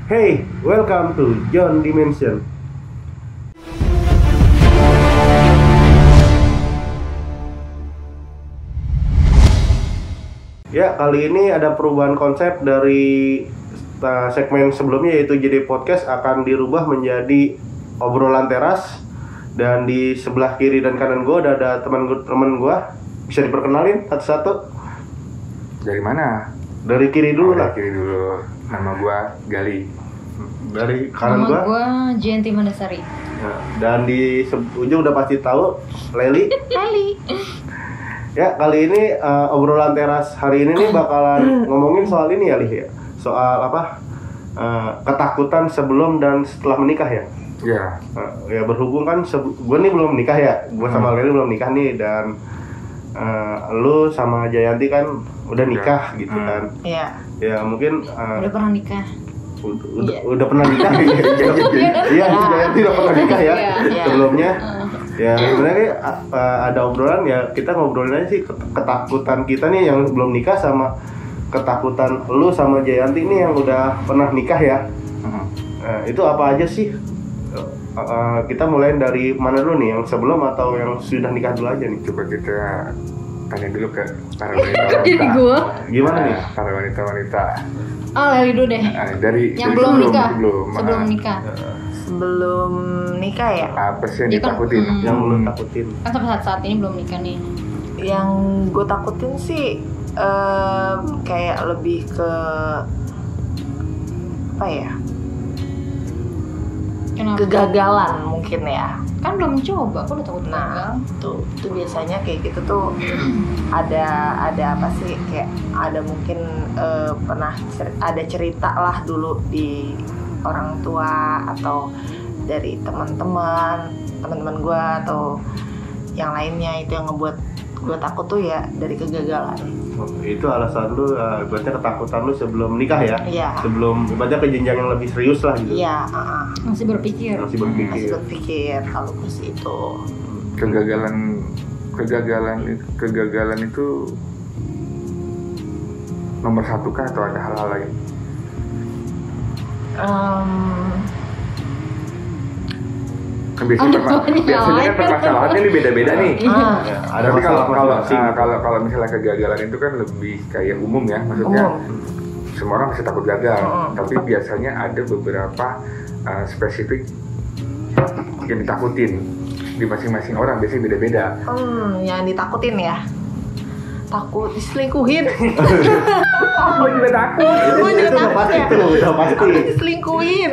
Hey, welcome to John Dimension. Ya, kali ini ada perubahan konsep dari segmen sebelumnya, yaitu jadi podcast akan dirubah menjadi obrolan teras. Dan di sebelah kiri dan kanan gue ada teman gue. Bisa diperkenalin satu-satu? Dari mana? Dari kiri dulu lah. Dari kiri dulu. Nama gue Gali. Dari kanan gue? Nama gue Jenti Mandasari. Nah, dan di ujung udah pasti tahu Leli. Ya, kali ini obrolan teras hari ini nih bakalan ngomongin soal ini ya, Lih ya. Soal apa? Ketakutan sebelum dan setelah menikah ya. Ya. Ya berhubung kan gue nih belum nikah ya. Gue sama Leli belum nikah nih, dan lu sama Jayanti kan udah nikah gitu kan. Iya. Ya mungkin Udah pernah nikah. Udah pernah nikah. Iya, Jayanti udah pernah nikah ya. Iya. Sebelumnya. Ya sebenarnya ada obrolan ya, kita ngobrolin aja sih ketakutan kita nih yang belum nikah sama ketakutan lu sama Jayanti nih yang udah pernah nikah ya. Itu apa aja sih? Kita mulai dari mana dulu nih, yang sebelum atau yang sudah nikah dulu aja nih? Coba kita tanya dulu ke para wanita-wanita. Jadi gue? Gimana nih? Para wanita-wanita. Leli dulu deh. Yang belum nikah. Sebelum nikah. Sebelum nikah ya? Apa sih yang Dia kan, ditakutin? Yang belum takutin? Kan sampai saat ini belum nikah nih. Yang gue takutin sih kayak lebih ke apa ya? Kenapa? Kegagalan mungkin ya. Kan belum coba, aku udah takut gagal. Tuh biasanya kayak gitu tuh ada apa sih, kayak ada mungkin pernah ada cerita lah dulu di orang tua atau dari teman-teman gue atau yang lainnya, itu yang ngebuat gue takut tuh ya dari kegagalan. Itu alasan lu, ibaratnya ketakutan lu sebelum nikah ya? Iya. Sebelum ibaratnya ke jenjang yang lebih serius lah gitu. Iya. Masih berpikir. Masih berpikir. Masih berpikir kalau ke situ. Kegagalan itu nomor satu kah atau ada hal-hal lain? Kan biasanya kan permasalahannya ini beda-beda nih. Ya, ada tapi masalah masing-masing. kalau misalnya kegagalan itu kan lebih kayak umum ya, maksudnya semua orang pasti takut gagal, tapi biasanya ada beberapa spesifik yang ditakutin di masing-masing orang, biasanya beda-beda. Yang ditakutin ya, takut diselingkuhin. Gue juga takut. Itu udah pasti. Takut diselingkuhin,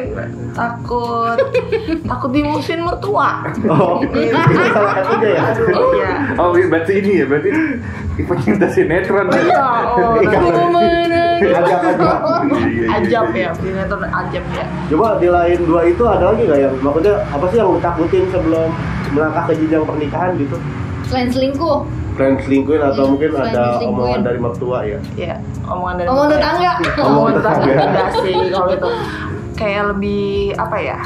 takut dimusuhin mertua. Oh, itu salah satunya ya. Iya. Oh, berarti ini ya, berarti pecinta sinetron. Ajab ya, sinetron ajab ya. Coba di lain dua itu ada lagi nggak yang maksudnya apa sih yang lu takutin sebelum melangkah ke jenjang pernikahan gitu? Selain selingkuh. Selain selingkuhin atau mungkin Selain ada diselingkuhin. omongan dari mertua ya? Iya, omongan dari Tetangga. Omongan tetangga enggak sih kalau itu. Kayak lebih apa ya?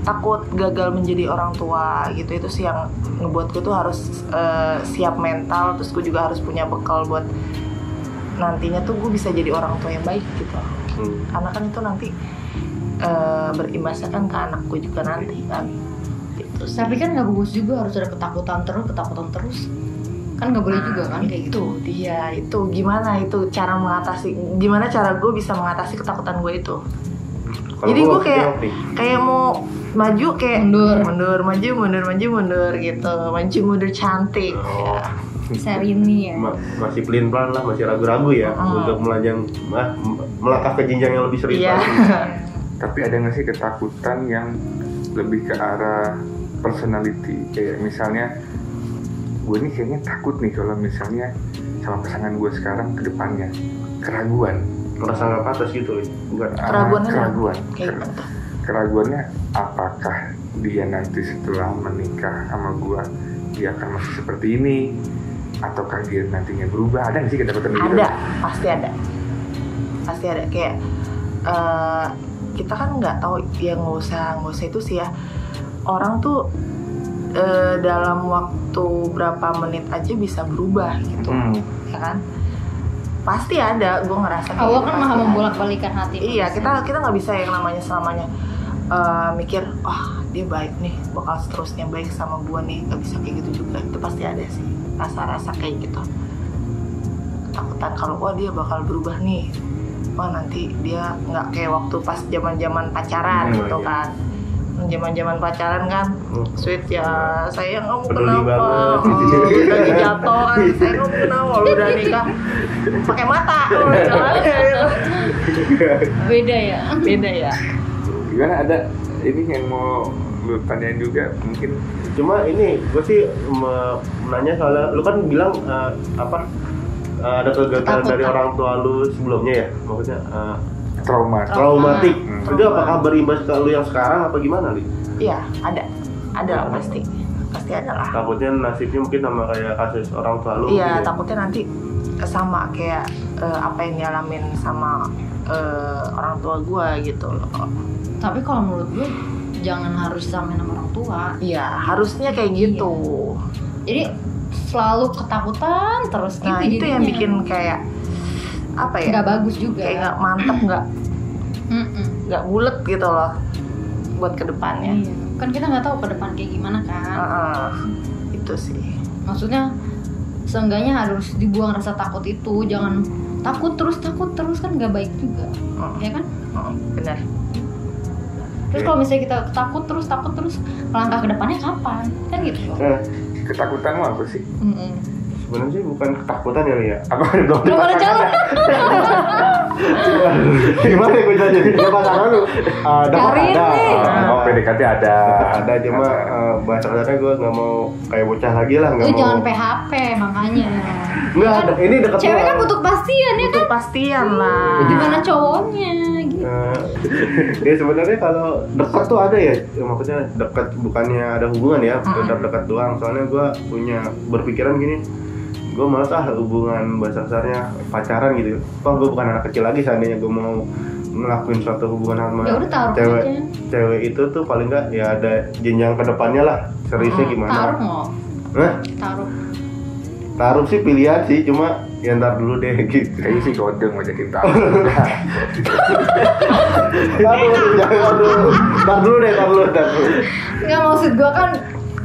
Takut gagal menjadi orang tua gitu, itu sih yang ngebuat gue tuh harus siap mental, terus gue juga harus punya bekal buat nantinya tuh gue bisa jadi orang tua yang baik gitu. Karena kan itu nanti berimbasnya kan ke anak gue juga nanti kan. Gitu sih. Tapi kan nggak bagus juga, harus ada ketakutan terus. Kan nggak boleh juga kan kayak gitu. Dia itu gimana itu cara mengatasi, gimana cara gue bisa mengatasi ketakutan gue itu. Jadi gue kayak mau maju kayak mundur maju gitu, maju mundur cantik. Oh. Serini ya. Masih pelin-pelan lah, masih ragu-ragu ya untuk melangkah ke jenjang yang lebih serius. Iya. Tapi ada nggak sih ketakutan yang lebih ke arah personality, kayak misalnya gue nih kayaknya takut nih kalau misalnya sama pasangan gue sekarang ke depannya, keraguan. Merasa nggak pantas gitu, bukan? Keraguannya apakah dia nanti setelah menikah sama gue dia akan masih seperti ini, ataukah dia nantinya berubah? Ada nggak sih ketakutan gitu? Ada, pasti ada. Kayak kita kan nggak tahu ya, nggak usah itu sih ya. Orang tuh dalam waktu berapa menit aja bisa berubah gitu, ya kan? pasti ada, gue ngerasa kayak Allah gitu, kan pasti maha ada. membolak-balikan hati Iya, manusia. kita nggak bisa yang namanya selamanya mikir, dia baik nih, bakal seterusnya baik sama gue nih, nggak bisa kayak gitu juga. Itu pasti ada sih rasa-rasa kayak gitu, ketakutan kalau dia bakal berubah nih, nanti dia nggak kayak waktu pas zaman pacaran gitu iya. kan. Zaman pacaran kan sweet ya, sayang kamu Peduli kenapa banget. lagi jatuh kan, sayang kamu kenapa lu udah nikah pakai mata Beda ya. beda ya. Gimana, ada ini yang mau lu tanyain juga mungkin? Cuma ini gue sih menanya soalnya lu kan bilang ada kegagalan Ketakutan. dari orang tua lu sebelumnya ya, maksudnya traumatik. Hmm. Itu apakah berimbas ke lu yang sekarang apa gimana, Li? Iya, ada lah, pasti ada lah. Takutnya nasibnya mungkin sama kayak kasus orang tua lu. Iya, gitu. takutnya nanti sama kayak apa yang dialamin sama orang tua gue gitu loh. Tapi kalau menurut gue jangan harus samain sama orang tua. Iya, harusnya kayak gitu. Jadi selalu ketakutan terus gitu. Nah, itu jadinya. yang bikin kayak apa ya? Nggak bagus juga. Kayak nggak mantep, Mm-mm. nggak bulet gitu loh buat kedepannya. Iya. Kan kita nggak tahu ke depan kayak gimana kan. Itu sih. Maksudnya seenggaknya harus dibuang rasa takut itu. Jangan takut terus kan nggak baik juga. Ya kan? Benar. Terus kalau misalnya kita takut terus langkah ke depannya kapan? Kan gitu. Ketakutan lu apa sih? Sebenarnya sih bukan ketakutan ya, Li ya. Apa belum Belum ada jalan. Gimana gue jadi dia pasangan lu? Karir ada. nih. Oh, PDKT ada. Ada cuma bahasa kasarnya gue nggak mau kayak bocah lagi lah, nggak Lu mau. jangan PHP makanya. Nggak, ini dekat Cewek gua. kan butuh kepastian ya kan? Kepastian lah. Gimana cowoknya gitu. Ya sebenarnya kalau dekat tuh ada ya, maksudnya dekat bukannya ada hubungan ya, sekedar dekat doang. Soalnya gue punya berpikiran gini, gue malas hubungan bahasa kasarnya pacaran gitu. Toh gue bukan anak kecil lagi, seandainya gue mau ngelakuin suatu hubungan sama Ya udah taruh cewek, aja. cewek itu tuh paling nggak ya ada jenjang kedepannya lah. Seriusnya gimana? Taruh nggak? Hah? Taruh sih pilihan sih, cuma ya ntar dulu deh gitu. Kayaknya sih kode ngajakin tahu. Jangan dulu. Ntar dulu deh. Nggak, maksud gue kan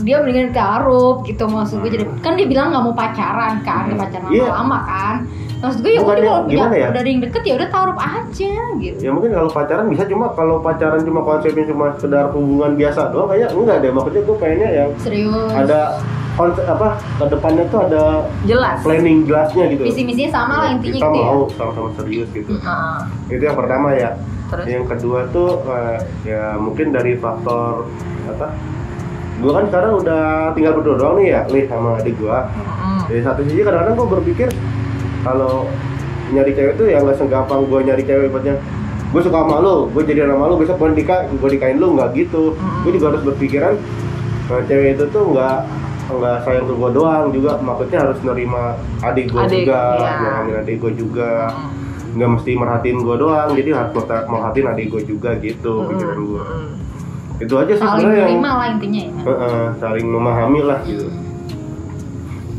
dia mendingan taruh gitu, maksud gue. Jadi kan dia bilang nggak mau pacaran kan, nggak pacaran Iya. lama kan. Maksud gue ya Bukannya udah kalau gimana ya? udah ada yang deket ya udah taruh aja gitu. Ya mungkin kalau pacaran bisa, cuma kalau pacaran cuma konsepnya cuma sekedar hubungan biasa doang kayaknya enggak deh. Maksudnya gue pengennya yang Serius. ada konsep ke depannya tuh ada Jelas. planning jelasnya gitu. Visi misinya sama lah intinya Kita gitu ya. mau sama-sama serius gitu. Itu yang pertama ya. Terus? Yang kedua tuh ya mungkin dari faktor apa? Gue kan sekarang udah tinggal berdua doang nih ya, Lih sama adik gue. Dari satu sisi kadang-kadang gue berpikir kalau nyari cewek tuh ya nggak segampang gue nyari cewek buatnya gue suka sama lo, gue jadi sama lo, besok gue nikahin lo, nggak gitu. Gue juga harus berpikiran cewek itu tuh nggak sayang ke gue doang, juga maksudnya harus nerima adik gue juga, iya. nyaramin adik gue juga, nggak mesti merhatiin gue doang, jadi harus merhatiin adik gue juga gitu pikiran gue. Itu aja sih Saling sebenarnya menerima lah intinya ya. saling memahami lah gitu.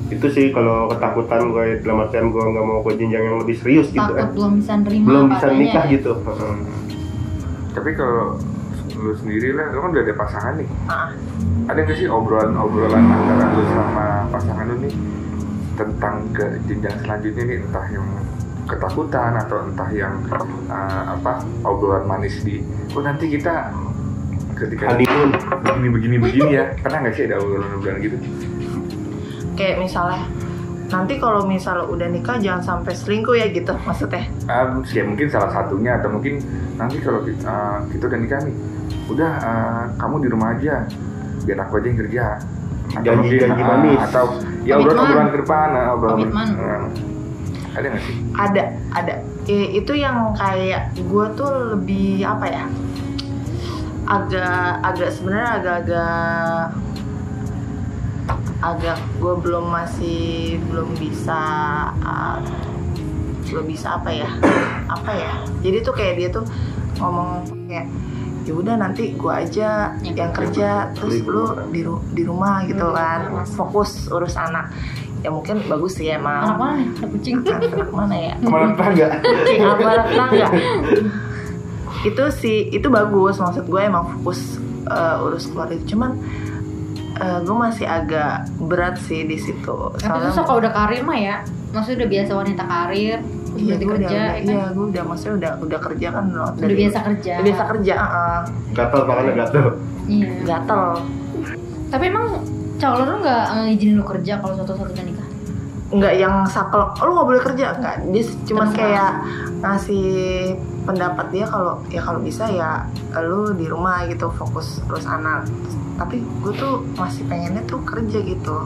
Itu sih kalau ketakutan gue, dalam artian gue nggak mau ke jenjang yang lebih serius gitu Takut belum bisa nerima belum apa bisa adanya nikah ya. gitu. Tapi kalau lu sendiri lah, lu kan udah ada pasangan nih. Ada nggak sih obrolan antara lu sama pasangan lu nih tentang ke jenjang selanjutnya nih, entah yang ketakutan atau entah yang obrolan manis di nanti kita ketika Honeymoon. begini ya, pernah nggak sih ada obrolan gitu? Kayak misalnya nanti kalau misalnya udah nikah jangan sampai selingkuh ya gitu maksudnya. Ya mungkin salah satunya, atau mungkin nanti kalau kita udah nikah nih, udah kamu di rumah aja, biar aku aja yang kerja. Atau Janji-janji manis. atau ya Komitmen. obrolan ke depan, Komitmen. ada nggak sih? Ada. Itu yang kayak gue tuh lebih apa ya? Agak sebenarnya agak gue belum bisa apa ya, jadi tuh kayak dia tuh ngomong kayak ya udah nanti gue aja yang kerja, terus lu di rumah gitu kan, fokus urus anak. ya mungkin bagus sih emang. Anak mana nih? Ada kucing. Anak mana ya? Kemana tangga? Kucing apa tetangga? Itu sih, itu bagus, maksud gue emang fokus urus keluarga itu. Cuman gue masih agak berat sih di situ. Tapi susah kalau udah karir mah ya. Maksudnya udah biasa wanita karir, Iya, berarti gue kerja, udah, ya kan? iya, gue udah maksudnya udah kerja kan, Udah biasa kerja. Udah biasa kerja, Gatel tangannya gatel. Iya. gatel. Tapi emang calon lu nggak ngizinin lu kerja kalau satu-satunya nikah? Nggak yang saklek, lu nggak boleh kerja, nggak. Dia cuman Terserah. kayak ngasih pendapat dia kalau bisa ya lu di rumah gitu fokus terus anak. Tapi gue tuh masih pengennya tuh kerja gitu.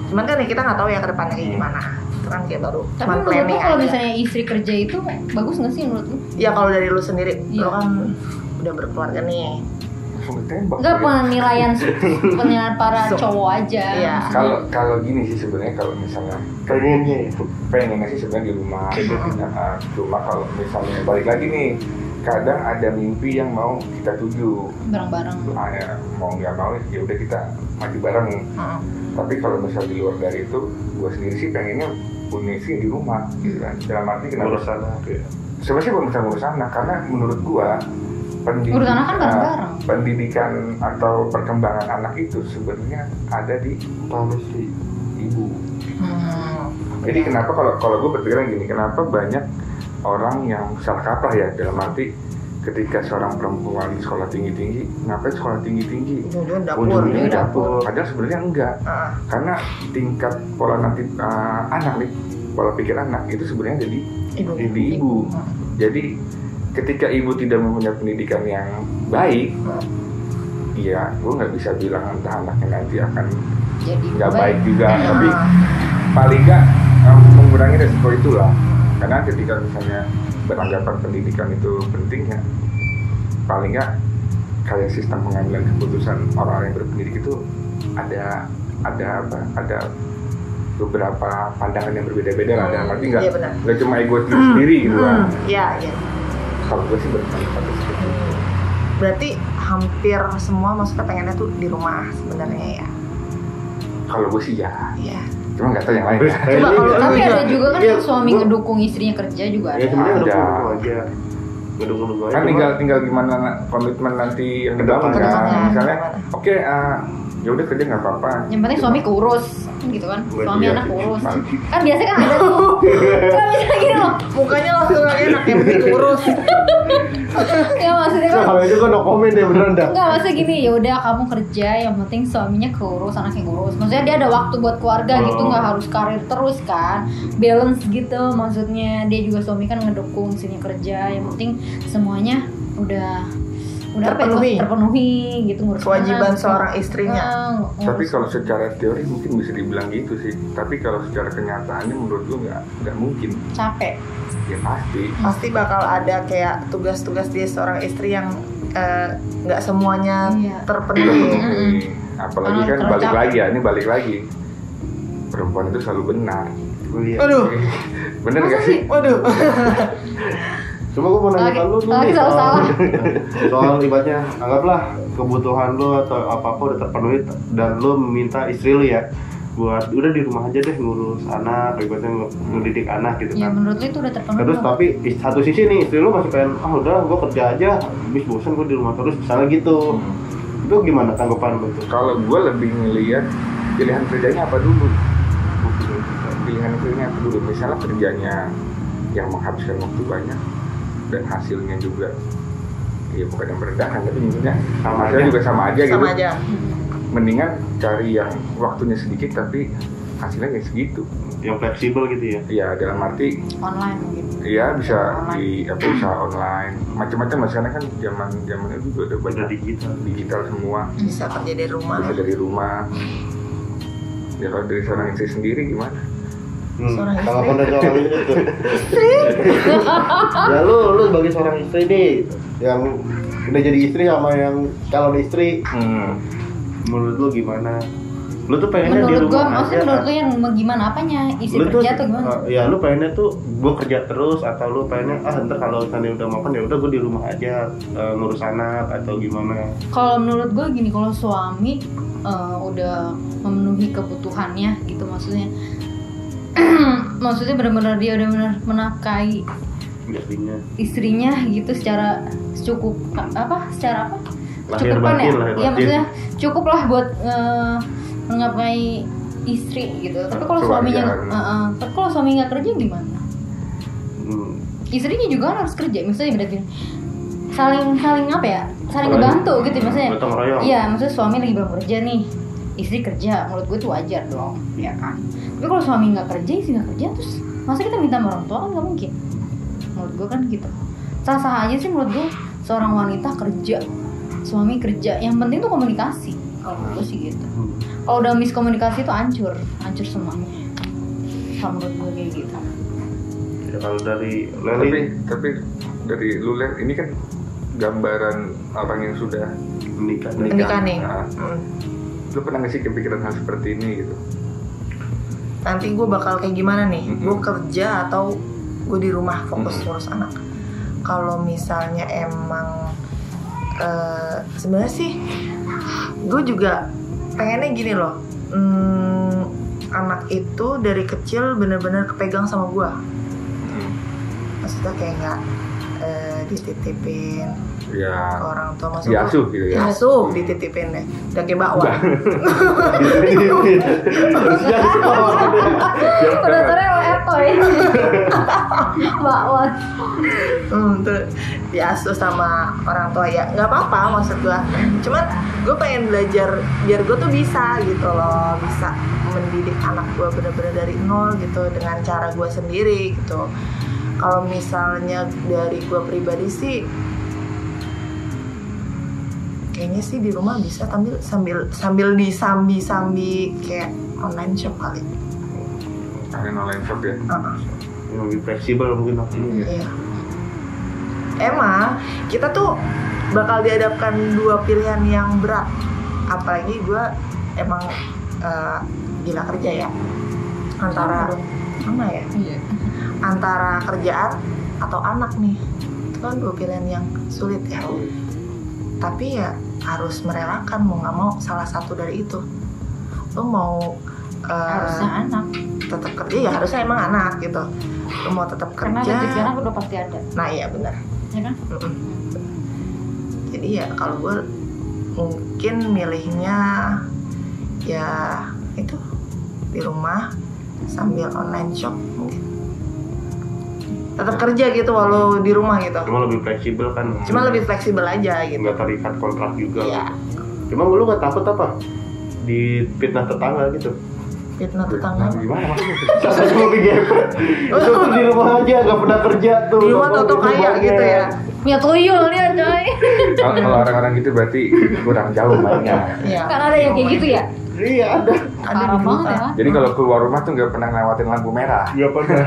Cuman kan ya kita nggak tahu ya ke depannya kayak gimana. Itu kan kayak baru Tapi cuman menurut lu planning kalau aja. misalnya istri kerja itu bagus nggak sih menurut lu? Ya kalau dari lu sendiri, Iya. lu kan udah berkeluarga nih. Langsung ditembak. Enggak, gitu. penilaian para So, cowok aja. iya. Kalau gini sih sebenarnya kalau misalnya Pengennya pengennya sih sebenarnya di rumah. Cuma kalau misalnya balik lagi nih, kadang ada mimpi yang mau kita tuju. Bareng-bareng. Ya, mau nggak mau ya udah kita maju bareng. Tapi kalau misalnya di luar dari itu, gue sendiri sih pengennya punya istri di rumah, gitu kan. Dalam arti kenapa? ngurus anak ya. Sebenarnya bukan misalnya ngurus anak, karena menurut gue Urus anak kan bareng-bareng. pendidikan atau perkembangan anak itu sebenarnya ada di Tahu sih. ibu. Jadi kenapa kalau gue berpikiran gini, kenapa banyak orang yang salah kaprah ya, dalam arti ketika seorang perempuan sekolah tinggi-tinggi, ngapain sekolah tinggi-tinggi? Ujung-ujung dapur. Ujung-ujungnya Iya, dapur. Padahal sebenarnya enggak, karena tingkat pola nanti anak nih, pola pikir anak itu sebenarnya jadi di ibu. Jadi ketika ibu tidak mempunyai pendidikan yang baik, ya gue nggak bisa bilang entah anaknya nanti akan Jadi nggak baik juga, tapi paling nggak mengurangi resiko itulah. Karena ketika misalnya beranggapan pendidikan itu penting ya, paling nggak kayak sistem pengambilan keputusan orang-orang yang berpendidik itu ada beberapa pandangan yang berbeda-beda lah. Dalam arti Iya, benar. nggak cuma ego sendiri gitu kan. Iya. Kalau gue sih berpendapat seperti itu. Berarti hampir semua maksudnya pengennya tuh di rumah sebenarnya ya. Kalau gue sih ya, Iya. cuma nggak tahu yang lain ya. Coba kalau Tapi Iya, ada juga kan iya, suami gua- ngedukung istrinya kerja juga Ya ada. sebenarnya Ada. ngedukung aja. Ngedukung aja. Kan Cuma- tinggal gimana komitmen nanti yang kedepan kan. Kedepannya, Misalnya, gimana? oke, ya udah kerja nggak apa-apa. Yang penting suami keurus kan gitu kan. Buat Suami dia anak sih. keurus. Kan biasanya kan ada tuh. Kan misalnya gini loh. Mukanya langsung gak enak, yang penting urus. Ya maksudnya kan Kalau itu kan no comment ya beneran dah. enggak, maksudnya gini, ya udah kamu kerja, yang penting suaminya keurus, anaknya keurus. Maksudnya dia ada waktu buat keluarga gitu, Oh. nggak harus karir terus kan, balance gitu. Maksudnya dia juga suami kan ngedukung istrinya kerja, yang penting semuanya udah apa Terpenuhi. itu, terpenuhi gitu, ngurus Kewajiban anak. seorang istrinya. Ngurus- Tapi kalau secara teori mungkin bisa dibilang gitu sih. Tapi kalau secara kenyataannya menurut gue nggak mungkin. capek. Ya pasti. Pasti bakal ada kayak tugas-tugas dia seorang istri yang nggak semuanya Iya. terpenuhi. Apalagi kan Terlalu balik capek. lagi ya, ini balik lagi. Perempuan itu selalu benar. Iya. Aduh, Bener gak sih? waduh. Cuma gue mau nanya Lagi- ke lu lagi nih selalu salah. soal ibaratnya anggaplah kebutuhan lu atau apa-apa udah terpenuhi dan lu meminta istri lu ya buat udah di rumah aja deh ngurus anak, ibaratnya ngedidik anak gitu Ya kan. menurut lu itu udah terpenuhi. Terus belum? tapi satu sisi nih istri lu masih pengen udah gue kerja aja, habis bosan gue di rumah terus misalnya gitu. Itu gimana tanggapan lu tuh? Kalau gue lebih ngelihat pilihan kerjanya apa dulu. Pilihan kerjanya apa dulu. Misalnya kerjanya yang menghabiskan waktu banyak dan hasilnya juga ya bukan yang merendahkan tapi maksudnya Sama hasilnya aja. juga sama aja gitu. Sama aja. Mendingan cari yang waktunya sedikit tapi hasilnya kayak segitu. Yang fleksibel gitu ya. Ya dalam arti online mungkin. ya bisa Online. di usaha online macam-macam lah sekarang kan zamannya juga udah Udah banyak digital. semua, Bisa kerja dari rumah. bisa dari rumah. Ya kalau dari seorang istri sendiri gimana? Seorang istri. Tanggapan dari seorang istri. Ya lu sebagai seorang istri nih yang udah jadi istri sama yang calon istri, menurut lu gimana? Lu tuh pengennya di Menurut gua, rumah maksudnya aja. menurut lu yang gimana apanya? Isi Lu tuh kerja atau gimana? ya lu pengennya tuh gua kerja terus atau lu pengennya ntar kalau misalnya udah makan ya udah gua di rumah aja ngurus anak atau gimana? Kalau menurut gue gini, kalau suami udah memenuhi kebutuhannya gitu, maksudnya maksudnya benar-benar dia benar-benar menafkahi istrinya gitu secara cukup secara lahir cukupan batin, ya lahir iya batin. maksudnya cukup lah buat menafkahi istri gitu. Tapi kalau suami nggak kerja gimana? Istrinya juga kan harus kerja, misalnya berarti saling apa ya, saling ngebantu gitu maksudnya. Iya, maksudnya suami lagi belum kerja nih, istri kerja, menurut gue itu wajar dong, ya kan. Tapi kalau suami nggak kerja, istri nggak kerja, terus masa kita minta sama orang tua kan nggak mungkin. Menurut gue kan gitu. Sah-sah aja sih menurut gue seorang wanita kerja, suami kerja, yang penting tuh komunikasi. Kalau menurut gue sih gitu. Kalau udah miskomunikasi itu hancur semuanya. Kalau menurut gue kayak gitu. Ya kalau dari Leli, tapi dari lu lihat ini kan gambaran orang yang sudah menikah nih. Nah, lu pernah nggak sih kepikiran hal seperti ini gitu? Nanti gue bakal kayak gimana nih? Gue kerja atau gue di rumah fokus ngurus anak? Kalau misalnya emang sebenarnya sih gue juga pengennya gini loh, anak itu dari kecil benar-benar kepegang sama gue. Maksudnya kayak nggak dititipin ke orang tua, maksudnya diasuh gitu ya? Diasuh, dititipin deh, udah kayak bakwan. Udah sore etoy bakwan. Tuh diasuh sama orang tua ya nggak apa-apa maksud gue. Cuman gue pengen belajar biar gue tuh bisa gitu loh, bisa mendidik anak gue bener-bener dari nol gitu dengan cara gue sendiri gitu. Kalau misalnya dari gue pribadi sih kayaknya sih di rumah bisa sambil disambi kayak online shop kali. Kalian online shop ya? lebih fleksibel mungkin waktunya. Iya. Emang kita tuh bakal dihadapkan dua pilihan yang berat. Apalagi gue emang gila kerja ya. Antara mana ya? Iya. Antara kerjaan atau anak nih. Itu kan dua pilihan yang sulit ya. Tapi ya harus merelakan mau nggak mau salah satu dari itu. Lo mau Harusnya anak. tetap kerja ya harusnya emang anak gitu. Lo mau tetap Karena kerja. rezeki anak udah pasti ada. Nah iya benar. Ya kan? Jadi ya kalau gue mungkin milihnya ya itu di rumah sambil online shop mungkin. Tetap kerja gitu walau di rumah gitu. Cuma lebih fleksibel kan. Cuma lebih fleksibel aja gitu. Nggak terikat kontrak juga. Iya. Cuma lu nggak takut apa? Di fitnah tetangga gitu. Fitnah tetangga. Gimana maksudnya? Saya cuma pikir itu tuh di rumah aja nggak pernah kerja tuh. Di rumah toto kaya gitu ya. Ya tuyul dia coy. Kalau orang-orang gitu berarti kurang jauh mainnya. Iya. Kan ada yang kayak gitu ya? Iya ada. Parah banget ya. Jadi kalau keluar rumah tuh nggak pernah ngelewatin lampu merah. Nggak pernah.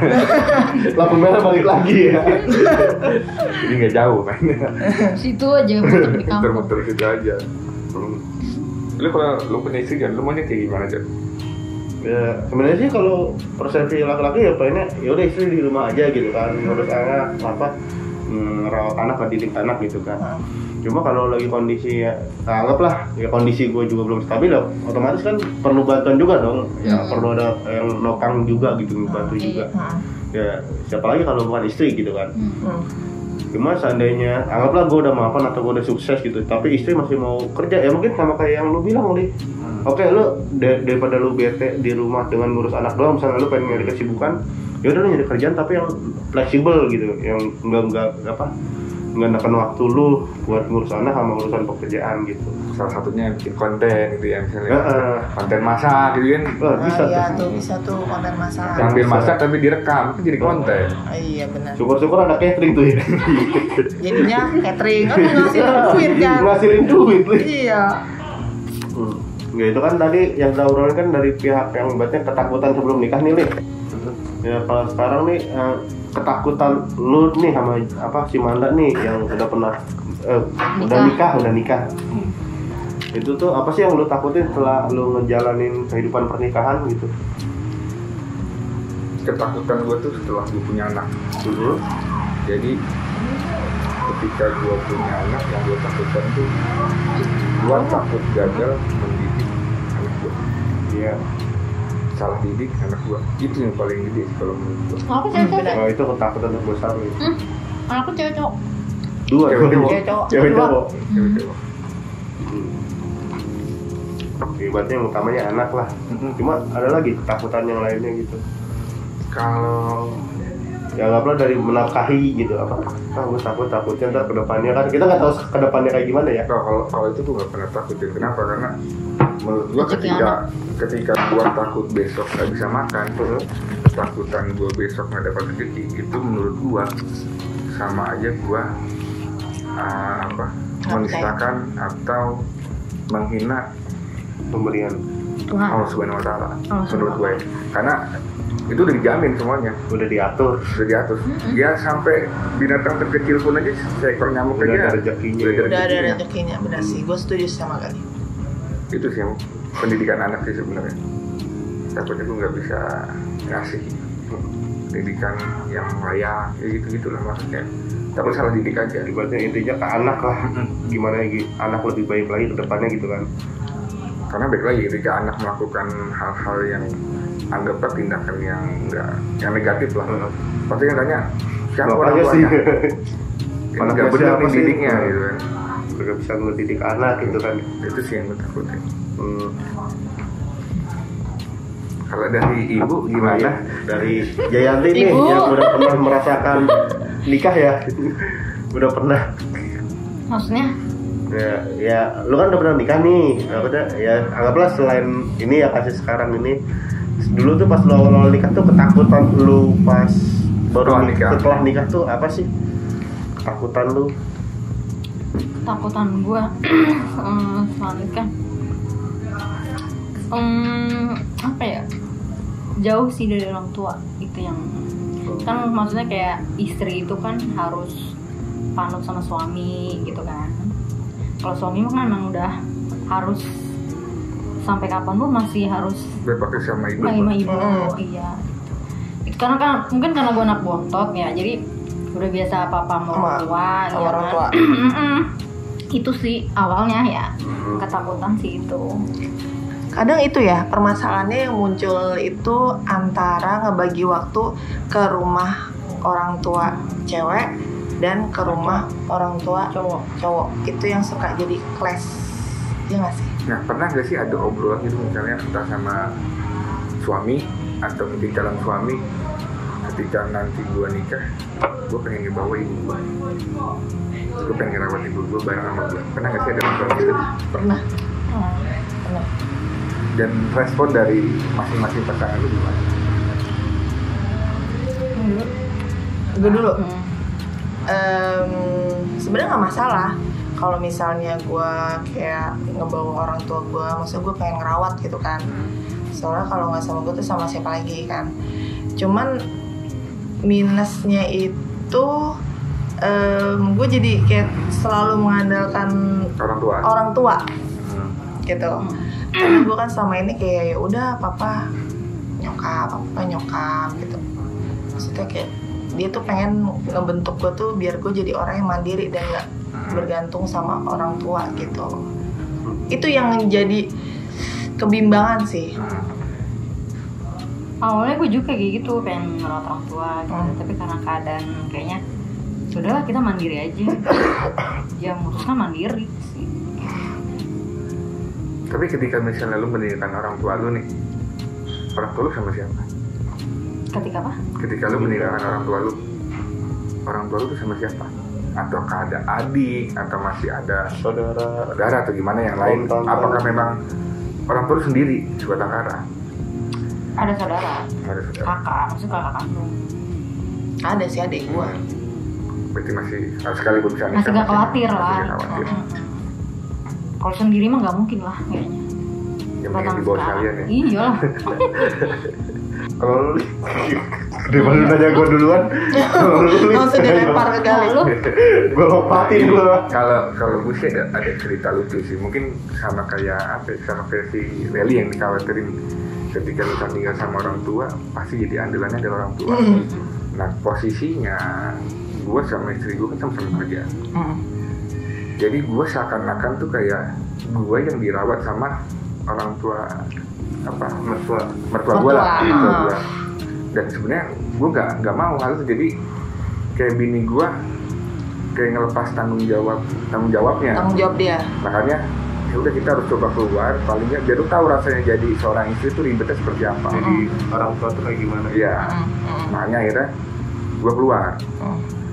Lampu merah balik lagi ya. Jadi nggak jauh mainnya. Situ aja muter di kampung. Muter-muter situ aja. Lu kalau lu punya istri kan, lu maunya kayak gimana aja? Ya sebenarnya sih kalau persepsi laki-laki ya pengennya ya udah istri di rumah aja gitu kan, ngurus anak apa, merawat anak, mendidik anak gitu kan. Cuma kalau lagi kondisi ya anggaplah ya kondisi gue juga belum stabil ya, otomatis kan perlu bantuan juga dong. Ya perlu ada yang nokang juga gitu, ngebantu juga. Ya siapa lagi kalau bukan istri gitu kan. Cuma seandainya anggaplah gue udah mapan atau gue udah sukses gitu, tapi istri masih mau kerja ya mungkin sama kayak yang lu bilang Li. Oke, lu daripada lu bete di rumah dengan ngurus anak doang, misalnya lu pengen nyari kesibukan, ya udah lu nyari kerjaan tapi yang fleksibel gitu, yang enggak neken waktu lu buat ngurus anak sama urusan pekerjaan gitu. Salah satunya bikin konten gitu ya, misalnya konten masak gitu kan. Bisa iya tuh. bisa tuh konten masak. Sambil masak tapi direkam itu jadi konten. Iya benar. Syukur-syukur ada catering tuh ya. Jadinya catering kan ngasilin duit kan. Ngasilin duit Li. Iya. Ya itu kan tadi yang kita obrolin kan dari pihak yang berarti ketakutan sebelum nikah nih Li. Ya kalau sekarang nih ketakutan lu nih sama apa si Manda nih yang udah pernah udah nikah. Itu tuh apa sih yang lu takutin setelah lu ngejalanin kehidupan pernikahan gitu? Ketakutan gue tuh setelah gue punya anak dulu. Jadi ketika gue punya anak yang gue takutkan tuh gue takut gagal mendidik anak gue. Iya. salah didik anak gue. Itu yang paling gede kalau menurut gue. Aku cewek. Nah, itu ketakutan terbesar itu. Aku cewek cowok. Dua, Cewek cowok. Cewek cowok. Cewek cowok. Berarti yang utamanya anak lah. Cuma ada lagi ketakutan yang lainnya gitu. Kalau Ya anggaplah dari menafkahi gitu apa? Gue takutnya ntar kedepannya kan kita nggak tahu kedepannya kayak gimana ya. kalau itu gue nggak pernah takutin. Kenapa? Karena menurut gue ketika gue takut besok nggak bisa makan, ketakutan gue besok nggak dapat rezeki, itu menurut gue sama aja gue menistakan atau menghina Pemberian Tuhan. Allah Subhanahu Wa Taala. Menurut gue, karena itu udah dijamin semuanya, udah diatur. Ya sampai binatang terkecil pun aja seekor nyamuk Udah aja ada rezekinya. Udah ada rezekinya, benar sih. Gue setuju sama kali. Itu sih yang pendidikan anak sih sebenarnya. Takutnya gue nggak bisa ngasih pendidikan yang layak, ya gitu-gitulah maksudnya. Takut salah didik aja. Ibaratnya intinya ke anak lah. Gimana anak lebih baik lagi ke depannya gitu kan. Karena baik lagi ketika anak melakukan hal-hal yang anggaplah tindakan yang negatif lah. Pasti yang tanya siapa orang tuanya? Yang nggak benar nih didiknya gitu kan. Nggak bisa mendidik anak gitu kan. Itu sih yang gue takutin. Kalau dari ibu gimana? Dari Jayanti nih yang udah pernah merasakan nikah ya. Udah pernah. Maksudnya? Ya, lu kan udah pernah nikah nih. Ya anggaplah selain ini ya kasih sekarang ini. Dulu tuh pas lu awal nikah tuh ketakutan lu pas baru nikah. Setelah nikah tuh apa sih? Ketakutan lu? Ketakutan gua setelah nikah. Apa ya? Jauh sih dari orang tua. Itu yang kan maksudnya kayak istri itu kan harus panut sama suami gitu kan. Kalau suami mah kan emang udah harus sampai kapan pun masih harus berbakti sama ibu. Iya. Itu karena kan mungkin karena gue anak bontot ya, jadi udah biasa apa-apa sama orang tua, ya orang tua. Itu sih awalnya ya ketakutan sih itu. Kadang itu ya permasalahannya yang muncul itu antara ngebagi waktu ke rumah orang tua cewek dan ke rumah orang tua cowok. Itu yang suka jadi clash, ya nggak sih? Nah, pernah nggak sih ada obrolan gitu misalnya entah sama suami atau mungkin calon suami, ketika nanti gue nikah, gue pengen ngebawa ibu gue pengen ngerawat ibu gue bareng sama gue. Pernah nggak sih ada obrolan gitu? Pernah. Dan respon dari masing-masing pasangan lu gimana? Gue dulu. Sebenarnya nggak masalah kalau misalnya gue kayak ngebawa orang tua gue, maksudnya gue pengen ngerawat gitu kan. Soalnya kalau nggak sama gue tuh sama siapa lagi kan. Cuman minusnya itu gue jadi kayak selalu mengandalkan orang tua gitu. Karena gue kan selama ini kayak ya udah papa nyokap gitu. Maksudnya kayak dia tuh pengen ngebentuk gue tuh biar gue jadi orang yang mandiri dan gak bergantung sama orang tua gitu. Itu yang jadi kebimbangan sih. Awalnya gue juga kayak gitu, pengen ngerawat orang tua gitu. Tapi karena keadaan kayaknya sudahlah kita mandiri aja. Ya memutuskan mandiri sih. Tapi ketika misalnya lu meninggalkan orang tua lu nih, orang tua lu sama siapa? Ketika apa? Ketika lu meninggalkan orang tua lu tuh sama siapa? Ataukah ada adik atau masih ada saudara atau gimana yang lain? Apakah memang orang tua lu sendiri sebatang kara? Ada saudara. Kakak, maksudnya kakak kandung. Ada sih adik gua. Berarti masih sekali gue bisa nikah. Masih gak khawatir lah. Kalau sendiri mah gak mungkin lah kayaknya. Yang pengen di bawah sekalian ya. Iya lah. Kalau lu daripada lu nanya gue duluan, langsung dilempar ke gali lu. Gue lompatin gue. Kalau gue sih ada cerita lucu sih. Mungkin sama kayak versi Leli yang dikhawatirin. Ketika lu tinggal sama orang tua, pasti jadi andalannya adalah orang tua. Nah posisinya gue sama istri gue kan sama-sama kerja. Jadi gue seakan-akan tuh kayak gue yang dirawat sama orang tua apa Mertua. gue lah gitu gua. Dan sebenarnya gue nggak mau hal itu jadi kayak bini gue kayak ngelepas tanggung jawabnya. Tanggung jawab dia. Makanya ya udah kita harus coba keluar, paling nggak biar lu tahu rasanya jadi seorang istri itu ribetnya seperti apa. Jadi orang tua tuh kayak gimana? Iya. Makanya akhirnya gue keluar.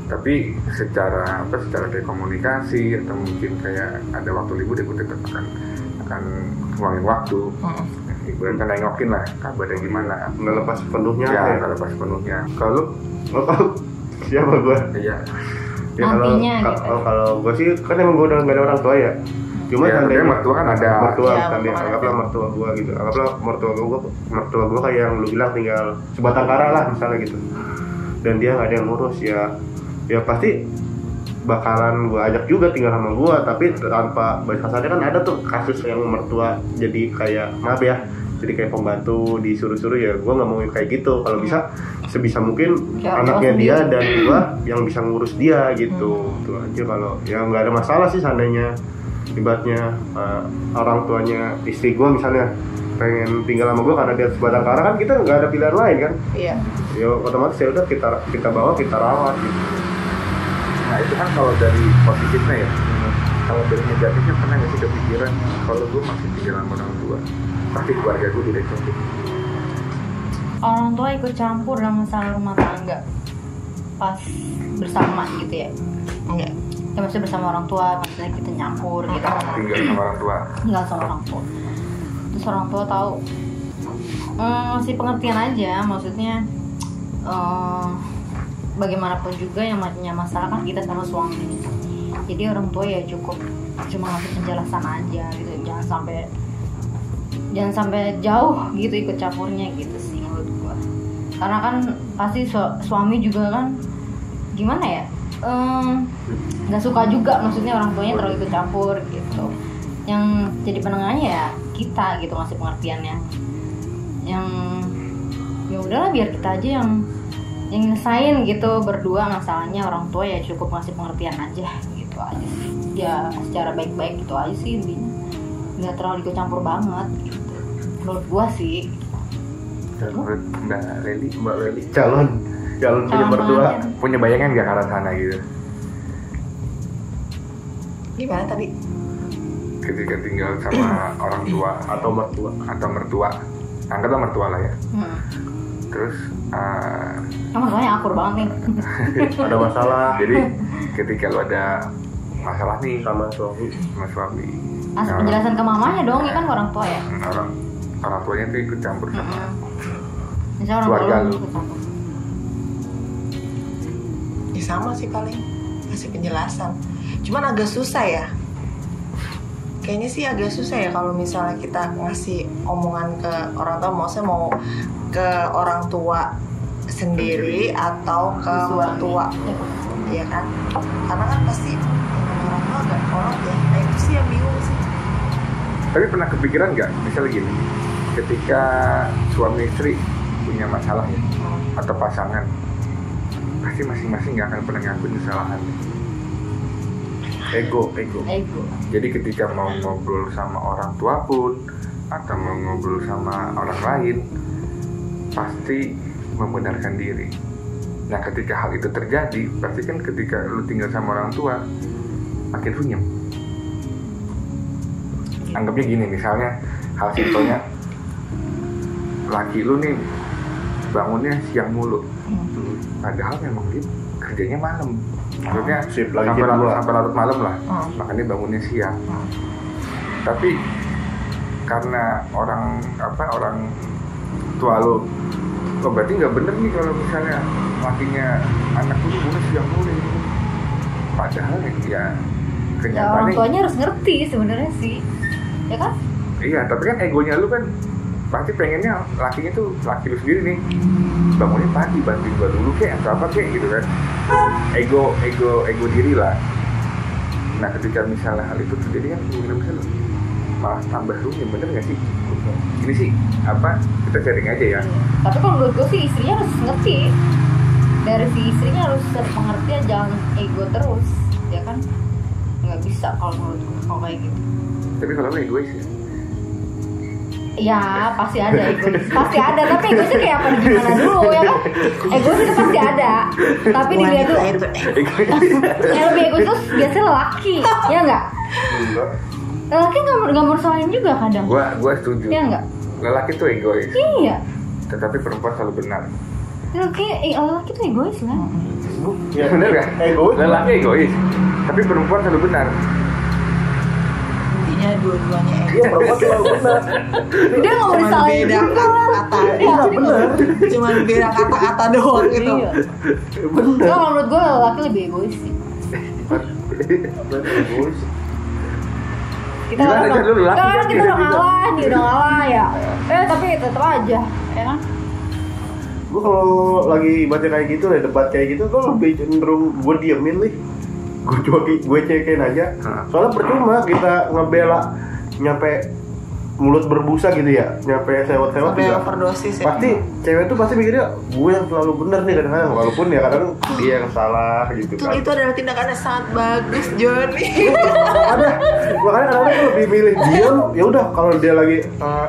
Tapi secara kayak komunikasi atau mungkin kayak ada waktu libur dia tetap akan ngulangin waktu. Ibaratnya nengokin lah kabarnya gimana. Nggak lepas sepenuhnya. Ya, nggak lepas sepenuhnya. Kalau siapa gue? Iya. Ya Nantinya kalau gue sih kan emang gue udah nggak ada orang tua ya. Cuma ya, tandanya mertua kan ada. Mertua Ya, kan dia anggaplah mertua gue gitu. Anggaplah mertua gue kayak yang lu bilang tinggal sebatang kara lah misalnya gitu. Dan dia nggak ada yang ngurus ya pasti bakalan gue ajak juga tinggal sama gue, tapi tanpa bahasanya kan ada tuh kasus yang mertua jadi kayak maaf ya, jadi kayak pembantu disuruh-suruh, ya gue nggak mau kayak gitu. Kalau bisa sebisa mungkin ya, anaknya dia dan gue yang bisa ngurus dia gitu. Itu aja. Kalau ya nggak ada masalah sih seandainya ibaratnya orang tuanya istri gue misalnya pengen tinggal sama gue karena dia sebatang kara, kan kita nggak ada pilihan lain kan. Iya. Ya otomatis ya udah kita bawa, kita rawat gitu. Nah itu kan kalau dari positifnya ya. Kalau dari negatifnya pernah nggak sih kepikiran kalau gue masih tinggal sama orang tua, pasti keluarga gue tidak cukup. Orang tua ikut campur dalam masalah rumah tangga pas bersama gitu ya? Enggak. Ya maksudnya bersama orang tua, maksudnya kita nyampur gitu. Tinggal sama orang tua. Tinggal sama orang tua. Terus orang tua tahu masih pengertian aja, maksudnya bagaimanapun juga yang punya masalah kan kita sama suami. Jadi orang tua ya cukup cuma ngasih penjelasan aja gitu, jangan sampai jauh gitu ikut campurnya gitu sih menurut gua. Karena kan pasti suami juga kan gimana ya, nggak suka juga maksudnya orang tuanya terlalu ikut campur gitu. Yang jadi penengahnya ya kita gitu, ngasih pengertiannya. Yang ya udahlah biar kita aja yang nyelesain gitu berdua masalahnya, orang tua ya cukup ngasih pengertian aja gitu aja sih. Ya secara baik-baik gitu aja sih intinya, nggak terlalu ikut campur banget gitu menurut gua sih. Menurut Mbak Leli Calon punya mertua punya bayangan nggak ke arah sana gitu? Gimana tadi? Ketika tinggal sama orang tua atau mertua, anggaplah mertua lah ya. Terus Masalahnya akur banget nih. ada masalah. Jadi ketika lu ada masalah nih sama suami, Asal penjelasan ke mamanya dong, ya kan orang tua ya. Orang tuanya tuh ikut campur sama Misalnya orang keluarga tua lu. ikut campur. Ya sama sih paling kasih penjelasan. Cuman agak susah ya. Kayaknya sih agak susah ya kalau misalnya kita ngasih omongan ke orang tua, maksudnya mau ke orang tua sendiri atau ke mertua, ya kan? Karena kan pasti orang tua agak kolot ya. Nah itu sih yang bingung sih. Tapi pernah kepikiran nggak, misalnya gini, ketika suami istri punya masalah ya, atau pasangan, pasti masing-masing nggak akan pernah ngakuin kesalahan. Ego. Jadi ketika mau ngobrol sama orang tua pun atau mau ngobrol sama orang lain, pasti membenarkan diri. Nah ketika hal itu terjadi, pasti kan ketika lu tinggal sama orang tua makin runyem. Anggapnya gini, misalnya hal simpelnya, laki lu nih bangunnya siang mulu, padahal memang dia kerjanya malam. Maksudnya sampai larut malam lah, makanya bangunnya siang. Tapi karena orang tua lo berarti nggak bener nih kalau misalnya lakinya anak lu bangunnya siang mulu. Padahal ya kenyataannya orang tuanya harus ngerti sebenarnya sih, ya kan? Iya, tapi kan egonya lu kan pasti pengennya lakinya tuh laki lu sendiri nih bangunnya pagi, bantuin gua dulu kayak atau apa kayak gitu kan. Ego diri lah. Nah ketika misalnya hal itu terjadi kan misalnya malah tambah runyem, bener nggak sih? Ini sih kita sharing aja ya. Tapi kalau menurut gue sih istrinya harus ngerti, dari si istrinya harus pengertian, jangan ego terus, ya kan? Nggak bisa kalau menurut gue kalau kayak gitu. Tapi kalau lu egois ya? Ya pasti ada egois, pasti ada. Tapi egoisnya kayak apa gimana dulu ya kan? Egois itu pasti ada. Tapi dilihat tuh yang lebih egois tuh biasanya lelaki, ya nggak? Lelaki nggak mersalahin juga kadang. Gua setuju. Ya nggak? Lelaki tuh egois. Iya. Tetapi perempuan selalu benar. Lelaki tuh egois lah. Ya benar kan? Egois. Lelaki egois. Tapi perempuan selalu benar. Intinya dua-duanya egois. Iya, perempuan selalu benar. Dia nggak mau disalahin beda juga. kata-kata. Iya, benar. Cuman beda kata-kata doang gitu. Iya. Benar. Kalau menurut gue lelaki lebih egois sih. Egois. Kita Gimana aja lu lelaki kan kita gitu. udah ngalah nih, udah ngalah ya. Tapi tetap aja, ya kan? Gue kalau lagi baca kayak gitu, debat kayak gitu, gue lebih cenderung gue diemin nih. Gue cekin aja. Soalnya percuma kita ngebela nyampe mulut berbusa gitu ya, nyampe sewot-sewot Sampai juga. overdosis ya. Pasti cewek tuh pasti mikirnya gue yang selalu bener nih kadang-kadang, walaupun ya kadang dia yang salah gitu kan. Itu adalah tindakan yang sangat bagus, Johnny. Ada, makanya kadang-kadang gue lebih milih diam. Ya udah kalau dia lagi